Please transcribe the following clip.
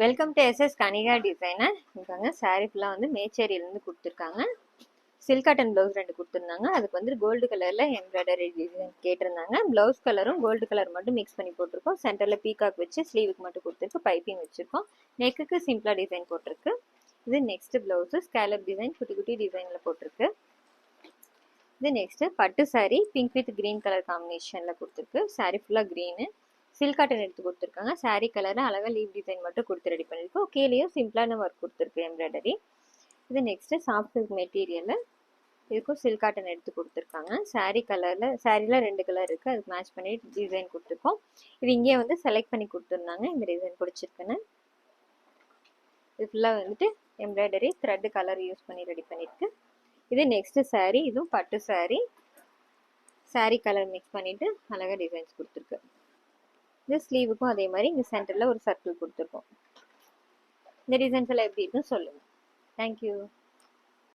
Welcome to SS Kanika designer. இங்கே சாரீ ஃபுல்லாக வந்து மேச்சேரியிலேருந்து கொடுத்துருக்காங்க. சில்க் காட்டன் ப்ளவுஸ் 2 கொடுத்துருந்தாங்க. அதுக்கு வந்து கோல்டு கலரில் எம்ப்ராய்டரி டிசைன் கேட்டிருந்தாங்க. ப்ளவுஸ் கலரும் கோல்டு கலர் மட்டும் மிக்ஸ் பண்ணி போட்டிருக்கோம். சென்டரில் பீகாக் வச்சு ஸ்லீவுக்கு மட்டும் கொடுத்துருக்கு. பைப்பிங் வச்சுருக்கோம். நெக்குக்கு சிம்பிளாக டிசைன் போட்டிருக்கு. இது நெக்ஸ்ட் ப்ளவுஸு ஸ்கேலப் டிசைன் குட்டி குட்டி டிசைனில் போட்டிருக்கு. இது நெக்ஸ்ட்டு பட்டு sari pink with green colour காம்பினேஷனில் கொடுத்துருக்கு. சாரீ ஃபுல்லாக க்ரீனு சில்க் காட்டன் எடுத்து கொடுத்துருக்காங்க. சாரீ கலரில் அழகாக லீவ் டிசைன் மட்டும் கொடுத்து ரெடி பண்ணியிருக்கோம். கீழேயும் சிம்பிளான ஒர்க் கொடுத்துருக்கு எம்ப்ராய்டரி. இது நெக்ஸ்ட்டு சாஃப்ட் சில்க் மெட்டீரியலில் இதுக்கும் சில்க் காட்டன் எடுத்து கொடுத்துருக்காங்க. சாரீ கலரில் சாரீல 2 கலர் இருக்குது. அதுக்கு மேட்ச் பண்ணி டிசைன் கொடுத்துருக்கோம். இது இங்கேயே வந்து செலக்ட் பண்ணி கொடுத்துருந்தாங்க. இந்த டிசைன் பிடிச்சிருக்குன்னு இது ஃபுல்லாக வந்துட்டு எம்ப்ராய்டரி த்ரெட் கலர் யூஸ் பண்ணி ரெடி பண்ணியிருக்கு. இது நெக்ஸ்ட்டு சாரீ. இதுவும் பட்டு சாரீ. சாரீ கலர் மிக்ஸ் பண்ணிவிட்டு அழகாக டிசைன்ஸ் கொடுத்துருக்கு. இந்த ஸ்லீவுக்கும் அதே மாதிரி இங்கே சென்டரில் ஒரு சர்க்கிள் கொடுத்துருக்கோம். இந்த டிசைன்ஸ் எல்லாம் எப்படி இருக்குன்னு சொல்லுங்கள். தேங்க்யூ.